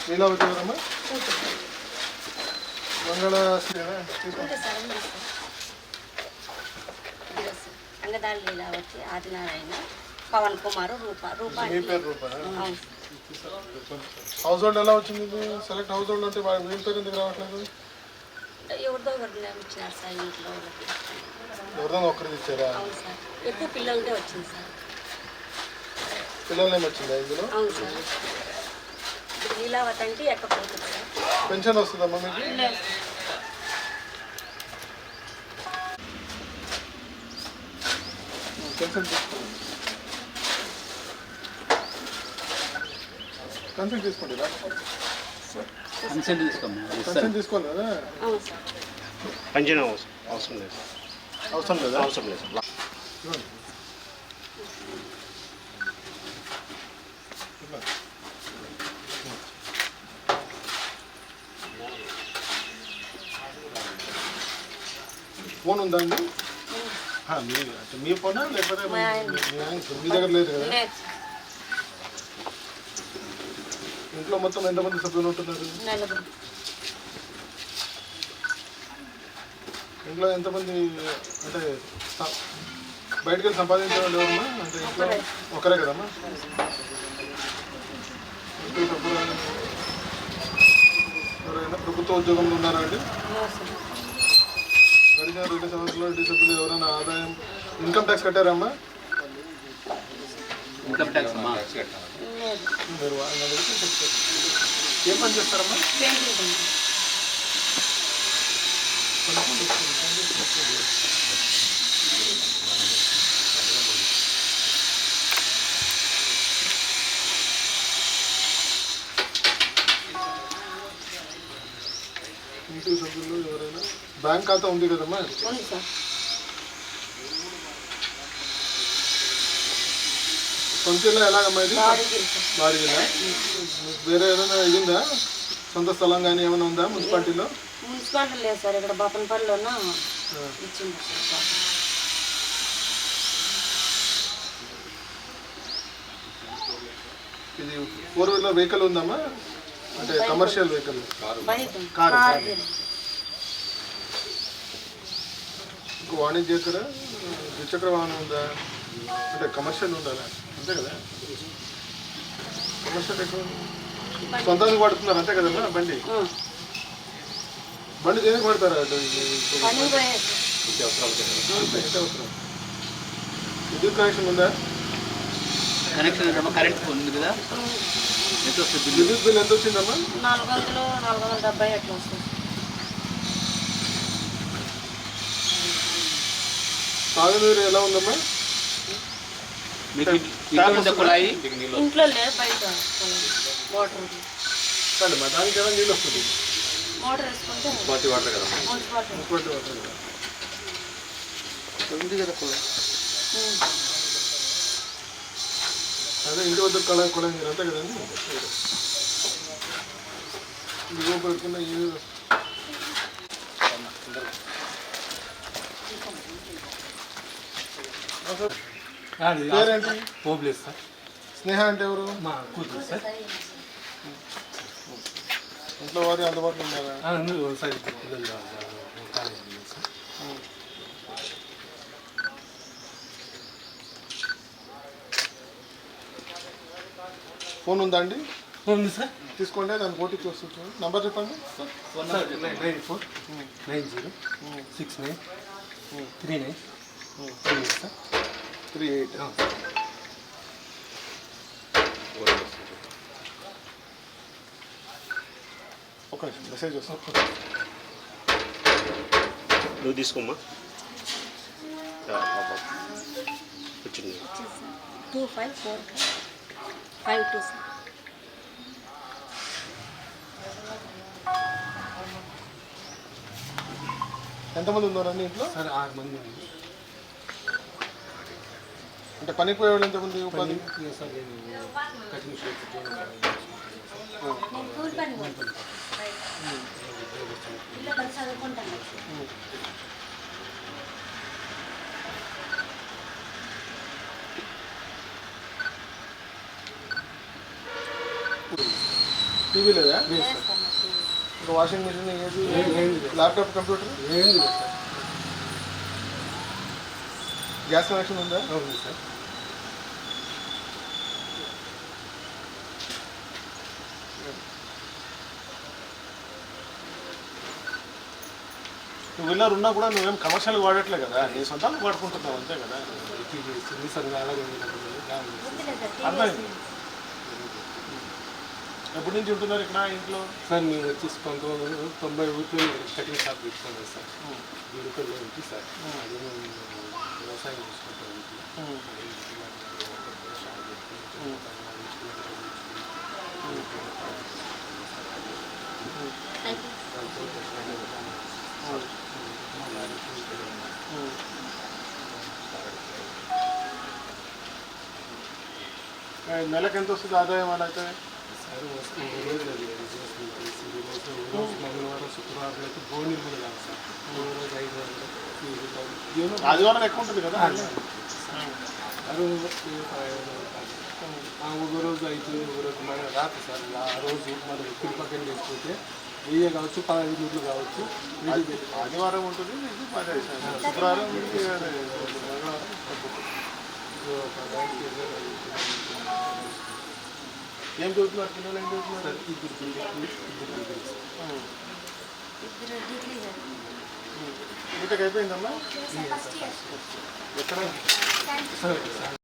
లీలావతి గారమ్మా మంగళ అంగదారి లీలావతి ఆదినారాయణ పవన్ కుమార్ రూప మీ పేరు రూపా house hold ఎలా వచ్చింది ఇది సెలెక్ట్ హౌస్ హోల్డ్ అంటే మీ పేరు ఎందుకు రావట్లేదు ఎవరిదో ఒకటి ఇచ్చినారు సార్ ఇంట్లో ఎవరిదో ఒకరికి ఇచ్చారా అవును సార్ ఎక్కువ పిల్లలదే వచ్చింది సార్ పిల్లలు ఏమి వచ్చిందా ఇందులో అవును సార్ లీలావతి అంటే ఎక్కపోతుంది సార్ పెన్షన్ వస్తుందమ్మా మీకు పెన్షన్ తీసుకోండి పెన్షన్ తీసుకోవాలి కదా అవును సార్ పెన్షన్ అవసరం లేదు అవసరం లేదా అవసరం లేదు ఫోన్ ఉందా అండి మీ ఫోనా లేకపోతే మీ దగ్గర లేదు కదా ఇంట్లో మొత్తం ఎంతమంది సభ్యులు ఉంటున్నారు ఇంట్లో ఎంతమంది అంటే బయటకు వెళ్ళి సంపాదించే వాళ్ళు ఎవరమ్మా అంటే ఇంట్లో ఒకరే కదమ్మా ఎవరైనా ప్రభుత్వ ఉద్యోగంలో ఉన్నారా అండి గడిచిన 2 సంవత్సరాలు డిసెంబర్ ఎవరైనా ఆదాయం ఇన్కమ్ ట్యాక్స్ కట్టారమ్మా ఇన్కమ్ ట్యాక్స్ మీరు ఏం పని చేస్తారమ్మా ఇంటి సభ్యులు ఎవరైనా బ్యాంక్ ఖాతా ఉంది కదమ్మా సొంతలో ఎలాగమ్మా ఇది బాడిగిలా వేరే ఏదైనా ఇది ఉందా సొంత స్థలం కానీ ఏమైనా ఉందా మున్సిపాలిటీలో మున్సిపాలిటీ లేదు సార్ ఇక్కడ బొప్పనపల్లిలోన ఇచ్చింది ఇది 4 వీలర్ వెహికల్ ఉందమ్మా అంటే కమర్షియల్ వెహికల్ కారు వాణిజ్యేతర ద్విచక్ర వాహనం ఉందా అంటే కమర్షియల్ ఉండాలా అంతే కదా కమర్షియల్ ఎక్కువ సొంతానికి పడుతున్నారు అంతే కదమ్మా బండి దేనికి పడతారా అవసరం విద్యుత్ కనెక్షన్ ఉందా కనెక్షన్ కరెంట్ ఉంది కదా ఎంత వస్తుంది విద్యుత్ బిల్ ఎంత వచ్చిందమ్మా 470 అట్లా వస్తుంది తాగునీరు ఎలా ఉందమ్మా ఇంట్లో లేదు బయట వాటర్ కాదు మా దానికి ఎలా నీళ్ళు వస్తుంది వాటర్ వేసుకుంటే వాటర్ కదా ఉంది కదా అదే ఇంటి వద్ద కొల నీరు అంతే కదండి ఇవో పెడుతున్న పేరేంటి పోబ్లేదు సార్ స్నేహ అంటే ఎవరు మా కూతురు సార్ ఇంట్లో వారి అందుబాటులో ఉన్నారా సార్ పిల్లలు కాలేజ్ సార్ ఫోన్ ఉందా అండి ఉంది సార్ తీసుకోండి దాన్ని ఓటీపీ వస్తుంది నంబర్ చెప్పండి 9490693938 సార్ 38 ఒక మెసేజ్ వస్తుంది నువ్వు తీసుకోమ్మా వచ్చింది 254552 సార్ ఎంతమంది ఉన్నారండి ఇంట్లో సార్ 6 మంది ఉంది అంటే పనికి పోయే వాళ్ళు ఎంతమంది ఉపాధి సార్ కటింగ్ చదువుకుంటాను టీవీ లేదా? లేదు సార్ మాకు టీవీ. ఇంకా వాషింగ్ మిషన్ ఏది? ఏంది లేదు. ల్యాప్టాప్, కంప్యూటర్, ఏంది లేదు సార్. గ్యాస్ కనెక్షన్ ఉందా? అవును సార్. నువ్వు విన్నర్ ఉన్నా కూడా నువ్వేం కమర్షియల్ వాడట్లే కదా, నీ సొంతానికి వాడుకుంటున్నావు అంతే కదా. టీవీ చిన్న సంఘాల వద్దులే సార్ టీవీ అర్థమైంది. వేసి. ఎప్పటి నుంచి ఉంటున్నారు ఇక్కడ ఇంట్లో? సార్ మేము వచ్చేసి 1990 కటింగ్ షాప్ పెట్టుకున్నాం సార్. గుడికల్లో ఇంటి సార్. అది మేము వ్యవసాయం చేసుకుంటాం ఇంట్లో. షాప్ పెట్టుకుంటాం. నెలకు ఎంత వస్తుంది ఆదాయం అలా అయితే? సార్ రోజు అది రోజు మంగళవారం, శుక్రవారం అయితే బోనీలు కూడా కాదు సార్. రోజు 500 ఆదివారం ఎక్కువ ఉంటుంది కదా. ఒక రోజు 5, ఒక రోజు మన రాత్రి సార్. ఆ రోజు మనం తిరుపక్కన చేసుకుంటే 1000 కావచ్చు, 15 నూట్లు కావచ్చు. ఆదివారం ఉంటుంది, ఇది శుక్రవారం, మంగళవారం. ఏం చదువుతున్నారు పిల్లలు? ఏం చదువుతున్నారు? సార్ ఇద్దరు ఇద్దరు డిగ్రీ సార్. ఇంతకు అయిపోయిందమ్మా? First year. ఎక్కడ? సార్